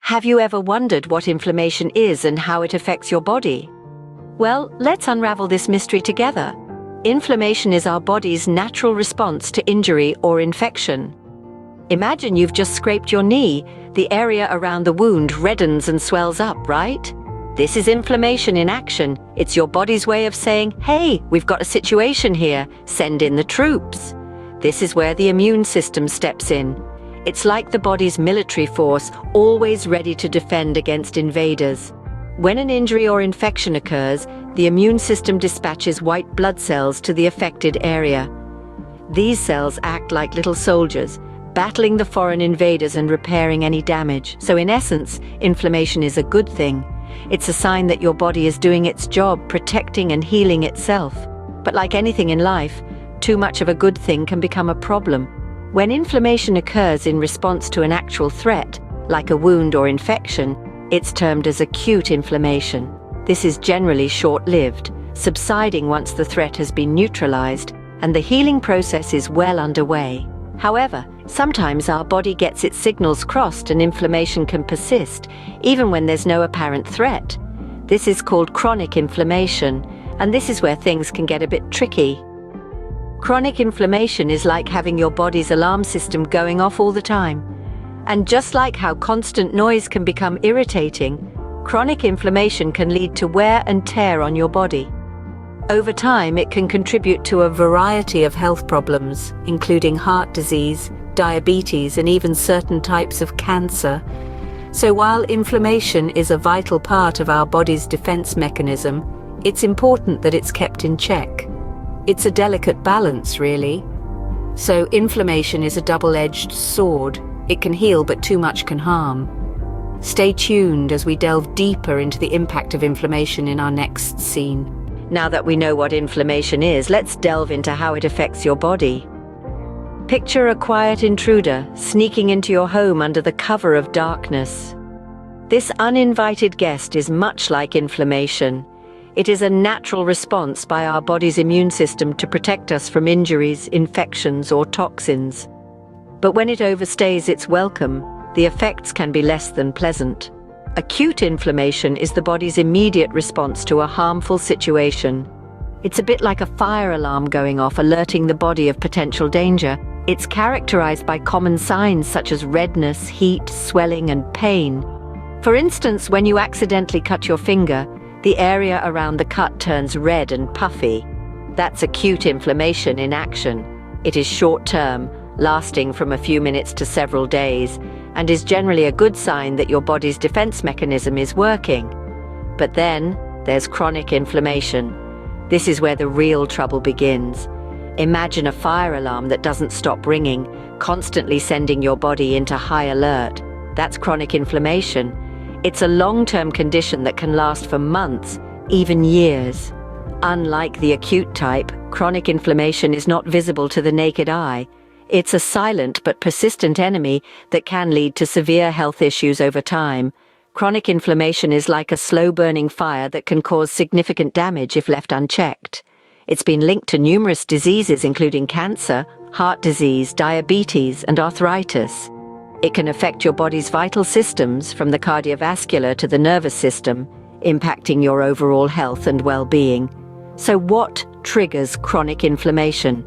Have you ever wondered what inflammation is and how it affects your body? Well, let's unravel this mystery together. Inflammation is our body's natural response to injury or infection. Imagine you've just scraped your knee. The area around the wound reddens and swells up, right? This is inflammation in action. It's your body's way of saying, hey, we've got a situation here, send in the troops. This is where the immune system steps in. It's like the body's military force, always ready to defend against invaders. When an injury or infection occurs, the immune system dispatches white blood cells to the affected area. These cells act like little soldiers, battling the foreign invaders and repairing any damage. So in essence, inflammation is a good thing. It's a sign that your body is doing its job, protecting and healing itself. But like anything in life, too much of a good thing can become a problem. When inflammation occurs in response to an actual threat, like a wound or infection, it's termed as acute inflammation. This is generally short-lived, subsiding once the threat has been neutralized and the healing process is well underway. However, sometimes our body gets its signals crossed and inflammation can persist, even when there's no apparent threat. This is called chronic inflammation, and this is where things can get a bit tricky. Chronic inflammation is like having your body's alarm system going off all the time. And just like how constant noise can become irritating, chronic inflammation can lead to wear and tear on your body. Over time, it can contribute to a variety of health problems, including heart disease, diabetes, and even certain types of cancer. So while inflammation is a vital part of our body's defense mechanism, it's important that it's kept in check. It's a delicate balance, really. So inflammation is a double-edged sword. It can heal, but too much can harm. Stay tuned as we delve deeper into the impact of inflammation in our next scene. Now that we know what inflammation is, let's delve into how it affects your body. Picture a quiet intruder sneaking into your home under the cover of darkness. This uninvited guest is much like inflammation. It is a natural response by our body's immune system to protect us from injuries, infections, or toxins. But when it overstays its welcome, the effects can be less than pleasant. Acute inflammation is the body's immediate response to a harmful situation. It's a bit like a fire alarm going off, alerting the body of potential danger. It's characterized by common signs such as redness, heat, swelling, and pain. For instance, when you accidentally cut your finger, the area around the cut turns red and puffy. That's acute inflammation in action. It is short-term, lasting from a few minutes to several days, and is generally a good sign that your body's defense mechanism is working. But then, there's chronic inflammation. This is where the real trouble begins. Imagine a fire alarm that doesn't stop ringing, constantly sending your body into high alert. That's chronic inflammation. It's a long-term condition that can last for months, even years. Unlike the acute type, chronic inflammation is not visible to the naked eye. It's a silent but persistent enemy that can lead to severe health issues over time. Chronic inflammation is like a slow-burning fire that can cause significant damage if left unchecked. It's been linked to numerous diseases including cancer, heart disease, diabetes, and arthritis. It can affect your body's vital systems, from the cardiovascular to the nervous system, impacting your overall health and well-being. So what triggers chronic inflammation?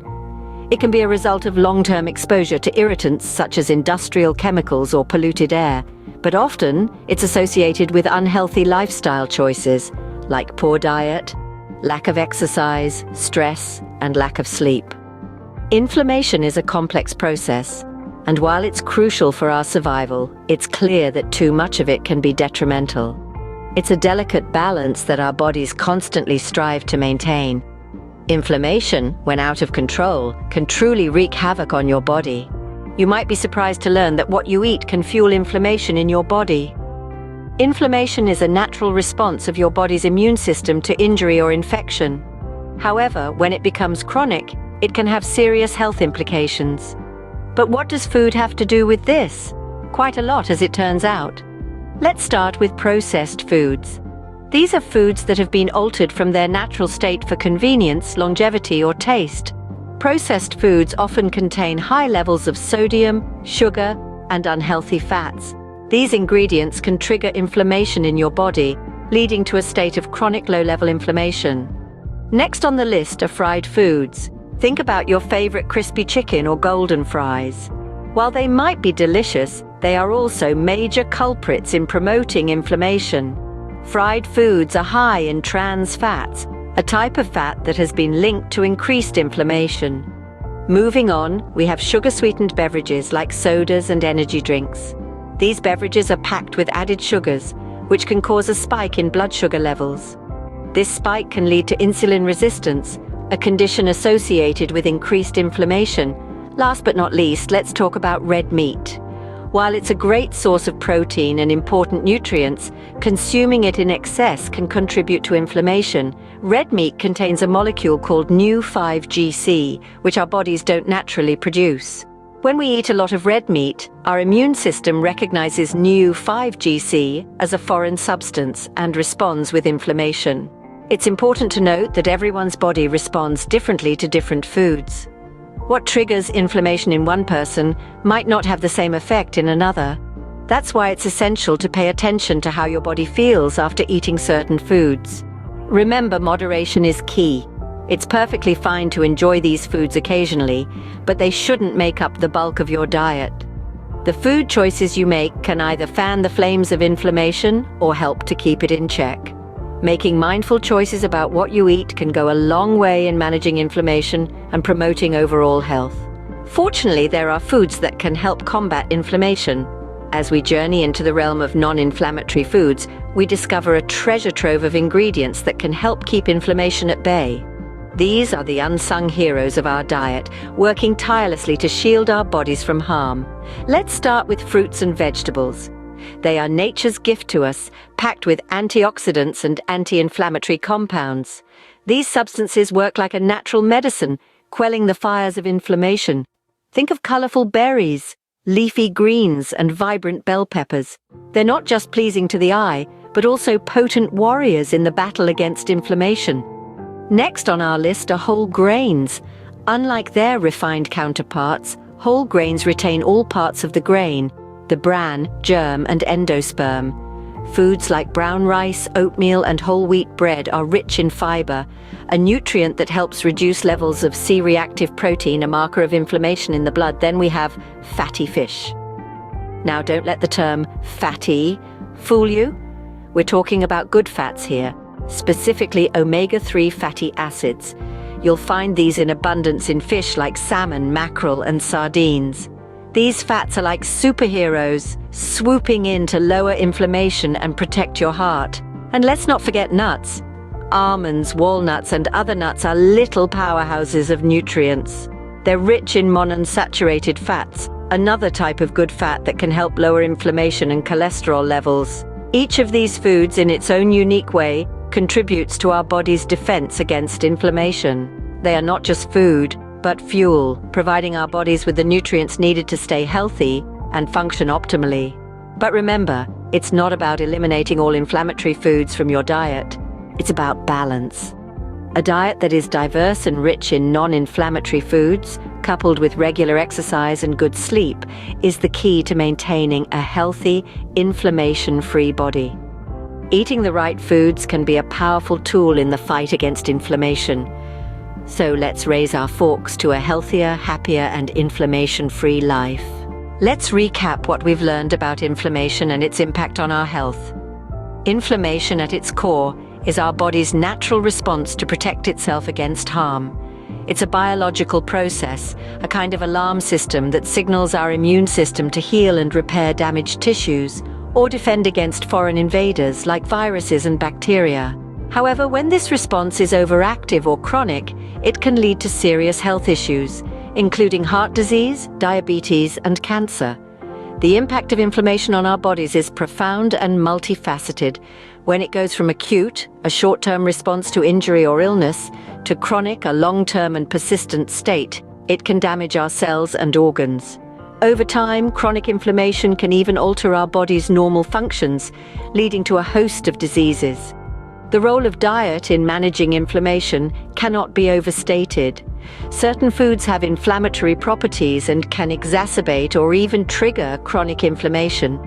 It can be a result of long-term exposure to irritants such as industrial chemicals or polluted air, but often it's associated with unhealthy lifestyle choices like poor diet, lack of exercise, stress, and lack of sleep. Inflammation is a complex process, and while it's crucial for our survival, it's clear that too much of it can be detrimental. It's a delicate balance that our bodies constantly strive to maintain. Inflammation, when out of control, can truly wreak havoc on your body. You might be surprised to learn that what you eat can fuel inflammation in your body. Inflammation is a natural response of your body's immune system to injury or infection. However, when it becomes chronic, it can have serious health implications. But what does food have to do with this? Quite a lot, as it turns out. Let's start with processed foods. These are foods that have been altered from their natural state for convenience, longevity, or taste. Processed foods often contain high levels of sodium, sugar, and unhealthy fats. These ingredients can trigger inflammation in your body, leading to a state of chronic low-level inflammation. Next on the list are fried foods. Think about your favorite crispy chicken or golden fries. While they might be delicious, they are also major culprits in promoting inflammation. Fried foods are high in trans fats, a type of fat that has been linked to increased inflammation. Moving on, we have sugar-sweetened beverages like sodas and energy drinks. These beverages are packed with added sugars, which can cause a spike in blood sugar levels. This spike can lead to insulin resistance, a condition associated with increased inflammation. Last but not least, let's talk about red meat. While it's a great source of protein and important nutrients, consuming it in excess can contribute to inflammation. Red meat contains a molecule called nu-5GC, which our bodies don't naturally produce. When we eat a lot of red meat, our immune system recognizes nu-5GC as a foreign substance and responds with inflammation. It's important to note that everyone's body responds differently to different foods. What triggers inflammation in one person might not have the same effect in another. That's why it's essential to pay attention to how your body feels after eating certain foods. Remember, moderation is key. It's perfectly fine to enjoy these foods occasionally, but they shouldn't make up the bulk of your diet. The food choices you make can either fan the flames of inflammation or help to keep it in check. Making mindful choices about what you eat can go a long way in managing inflammation and promoting overall health. Fortunately, there are foods that can help combat inflammation. As we journey into the realm of non-inflammatory foods, we discover a treasure trove of ingredients that can help keep inflammation at bay. These are the unsung heroes of our diet, working tirelessly to shield our bodies from harm. Let's start with fruits and vegetables. They are nature's gift to us, packed with antioxidants and anti-inflammatory compounds. These substances work like a natural medicine, quelling the fires of inflammation. Think of colorful berries, leafy greens, and vibrant bell peppers. They're not just pleasing to the eye, but also potent warriors in the battle against inflammation. Next on our list are whole grains. Unlike their refined counterparts, whole grains retain all parts of the grain: the bran, germ, and endosperm. Foods like brown rice, oatmeal, and whole wheat bread are rich in fiber, a nutrient that helps reduce levels of C-reactive protein, a marker of inflammation in the blood. Then we have fatty fish. Now, don't let the term fatty fool you. We're talking about good fats here, specifically omega-3 fatty acids. You'll find these in abundance in fish like salmon, mackerel, and sardines. These fats are like superheroes, swooping in to lower inflammation and protect your heart. And let's not forget nuts. Almonds, walnuts, and other nuts are little powerhouses of nutrients. They're rich in monounsaturated fats, another type of good fat that can help lower inflammation and cholesterol levels. Each of these foods, in its own unique way, contributes to our body's defense against inflammation. They are not just food, but fuel, providing our bodies with the nutrients needed to stay healthy and function optimally. But remember, it's not about eliminating all inflammatory foods from your diet. It's about balance. A diet that is diverse and rich in non-inflammatory foods, coupled with regular exercise and good sleep, is the key to maintaining a healthy, inflammation-free body. Eating the right foods can be a powerful tool in the fight against inflammation. So let's raise our forks to a healthier, happier, and inflammation-free life. Let's recap what we've learned about inflammation and its impact on our health. Inflammation at its core is our body's natural response to protect itself against harm. It's a biological process, a kind of alarm system that signals our immune system to heal and repair damaged tissues, or defend against foreign invaders like viruses and bacteria. However, when this response is overactive or chronic, it can lead to serious health issues, including heart disease, diabetes, and cancer. The impact of inflammation on our bodies is profound and multifaceted. When it goes from acute, a short-term response to injury or illness, to chronic, a long-term and persistent state, it can damage our cells and organs. Over time, chronic inflammation can even alter our body's normal functions, leading to a host of diseases. The role of diet in managing inflammation cannot be overstated. Certain foods have inflammatory properties and can exacerbate or even trigger chronic inflammation.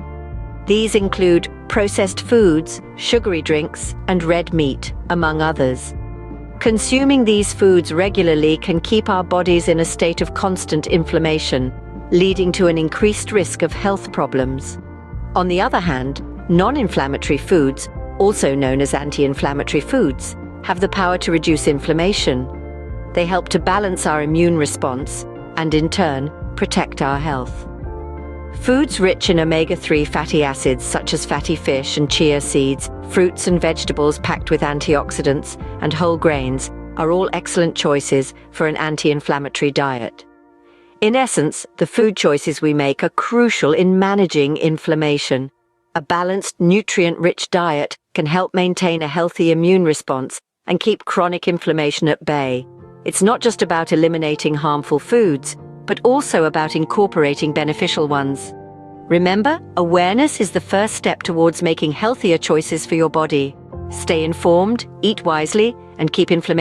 These include processed foods, sugary drinks, and red meat, among others. Consuming these foods regularly can keep our bodies in a state of constant inflammation, leading to an increased risk of health problems. On the other hand, non-inflammatory foods, also known as anti-inflammatory foods, have the power to reduce inflammation. They help to balance our immune response and, in turn, protect our health. Foods rich in omega-3 fatty acids such as fatty fish and chia seeds, fruits and vegetables packed with antioxidants, and whole grains are all excellent choices for an anti-inflammatory diet. In essence, the food choices we make are crucial in managing inflammation. A balanced, nutrient-rich diet can help maintain a healthy immune response and keep chronic inflammation at bay. It's not just about eliminating harmful foods, but also about incorporating beneficial ones. Remember, awareness is the first step towards making healthier choices for your body. Stay informed, eat wisely, and keep inflammation